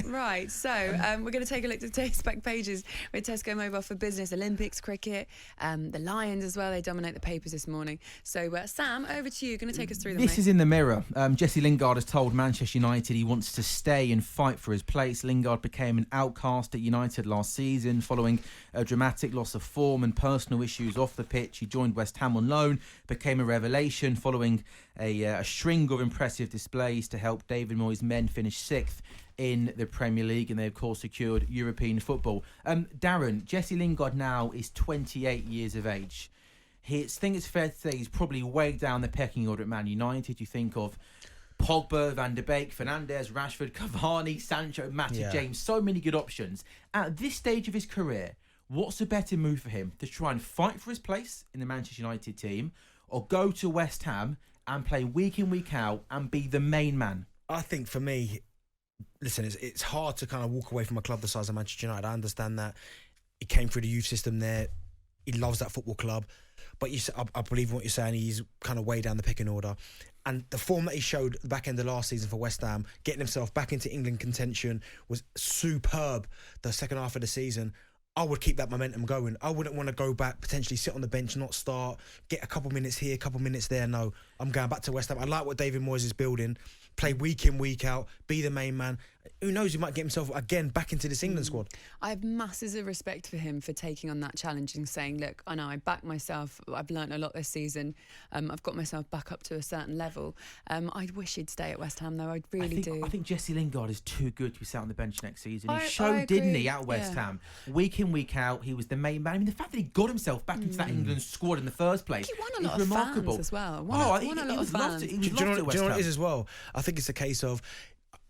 Right, so we're going to take a look at today's back pages with Tesco Mobile for Business, Olympics, cricket, the Lions as well. They dominate the papers this morning. So, Sam, over to you. Going to take us through them. This is in the Mirror. Jesse Lingard has told Manchester United he wants to stay and fight for his place. Lingard became an outcast at United last season following a dramatic loss of form and personal issues off the pitch. He joined West Ham on loan, became a revelation following a string of impressive displays to help David Moyes' men finish 6th in the Premier League, and they of course secured European football. Darren, Jesse Lingard now is 28 years of age. I think it's fair to say he's probably way down the pecking order at Man United. You think of Pogba, Van de Beek, Fernandes, Rashford, Cavani, Sancho, Matip, James, so many good options. At this stage of his career, what's a better move for him? To try and fight for his place in the Manchester United team, or go to West Ham and play week in, week out and be the main man? I think for me, listen, it's hard to kind of walk away from a club the size of Manchester United. I understand that. He came through the youth system there. He loves that football club. But I believe what you're saying, he's kind of way down the pecking order. And the form that he showed at the back end of last season for West Ham, getting himself back into England contention, was superb the second half of the season. I would keep that momentum going. I wouldn't want to go back, potentially sit on the bench, not start, get a couple minutes here, a couple minutes there. No, I'm going back to West Ham. I like what David Moyes is building. Play week in, week out, be the main man. Who knows, he might get himself again back into this England squad. I have masses of respect for him for taking on that challenge and saying, look, I know I back myself. I've learnt a lot this season. I've got myself back up to a certain level. I wish he'd stay at West Ham, though. I really do. I think Jesse Lingard is too good to be sat on the bench next season. He showed, didn't he, at West Ham? Week in, week out, he was the main man. I mean, the fact that he got himself back into that England squad in the first place he won a lot of remarkable. Fans as well. Won a lot of fans. Do you know what it is as well? I think it's a case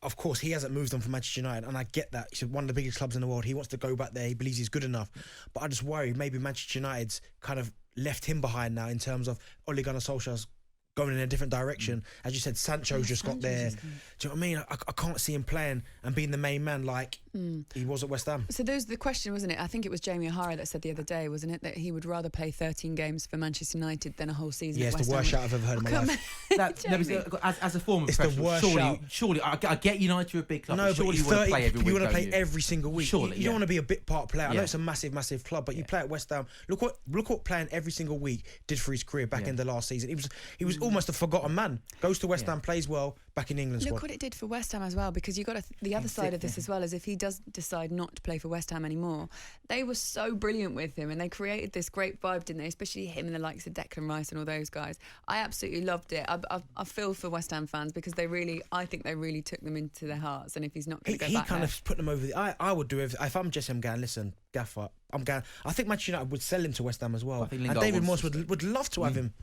of course, he hasn't moved on from Manchester United, and I get that. He's one of the biggest clubs in the world. He wants to go back there. He believes he's good enough. But I just worry maybe Manchester United's kind of left him behind now in terms of Ole Gunnar Solskjaer's going in a different direction. As you said, Sancho's just got there. Do you know what I mean? I can't see him playing and being the main man like he was at West Ham. So there's the question, wasn't it? I think it was Jamie O'Hara that said the other day, wasn't it, that he would rather play 13 games for Manchester United than a whole season at West Ham. Yeah, it's the worst shout I've ever heard in my life. As a former professional, surely I get United are a big club, no, but surely you want to play every week. You want to play every single week. Surely, you don't want to be a bit part player. I know it's a massive, massive club, but you play at West Ham. Look what playing every single week did for his career back in the last season. He was almost a forgotten man. Goes to West Ham, plays well, back in England squad. Look what it did for West Ham as well, because you got the other side of this as well, is if he does decide not to play for West Ham anymore, they were so brilliant with him and they created this great vibe, didn't they? Especially him and the likes of Declan Rice and all those guys. I absolutely loved it. I feel for West Ham fans because I think they really took them into their hearts, and if he's not going to go back he kind of put them over I would do it if I'm Jesse. I'm going, listen, Gaffer, I'm going. I think Manchester United would sell him to West Ham as well, and David Moyes would love to have him.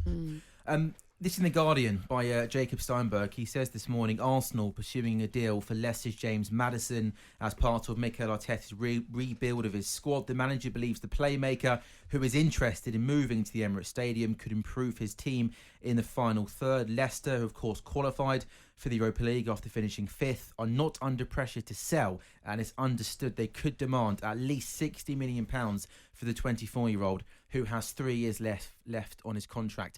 This is in The Guardian by Jacob Steinberg. He says this morning, Arsenal pursuing a deal for Leicester's James Maddison as part of Mikel Arteta's rebuild of his squad. The manager believes the playmaker, who is interested in moving to the Emirates Stadium, could improve his team in the final third. Leicester, who of course qualified for the Europa League after finishing 5th, are not under pressure to sell, and it's understood they could demand at least £60 million for the 24-year-old, who has 3 years left on his contract.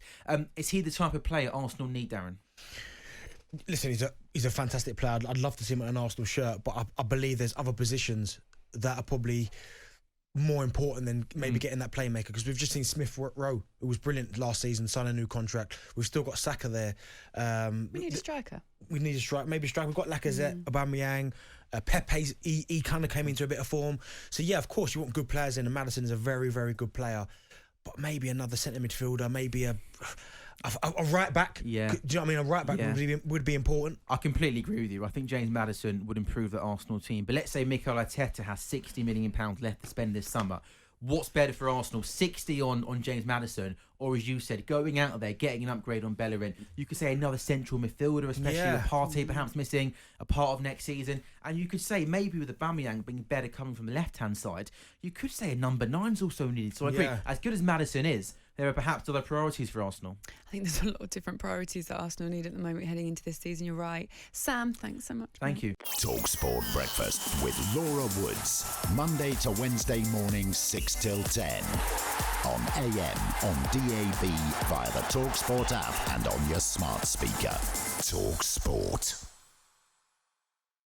Is he the type of player Arsenal need, Darren? Listen, he's a fantastic player. I'd love to see him in an Arsenal shirt, but I believe there's other positions that are probably more important than maybe getting that playmaker, because we've just seen Smith Rowe, who was brilliant last season, signed a new contract. We've still got Saka there. We need a striker. Maybe a striker. We've got Lacazette, Aubameyang, Pepe. He kind of came into a bit of form. So yeah, of course you want good players in, and Maddison is a very, very good player. But maybe another centre midfielder, maybe a right back. Yeah. Do you know what I mean? A right back would be important. I completely agree with you. I think James Maddison would improve the Arsenal team. But let's say Mikel Arteta has £60 million left to spend this summer. What's better for Arsenal, 60 on James Maddison, or as you said, going out there, getting an upgrade on Bellerin? You could say another central midfielder, especially with Partey perhaps missing a part of next season. And you could say maybe with Aubameyang being better coming from the left-hand side, you could say a number 9's also needed. So I agree, as good as Maddison is, there are perhaps other priorities for Arsenal. I think there's a lot of different priorities that Arsenal need at the moment heading into this season. You're right. Sam, thanks so much. Thank you. talkSPORT Breakfast with Laura Woods. Monday to Wednesday mornings 6 till 10. On AM, on DAB, via the talkSPORT app and on your smart speaker. talkSPORT.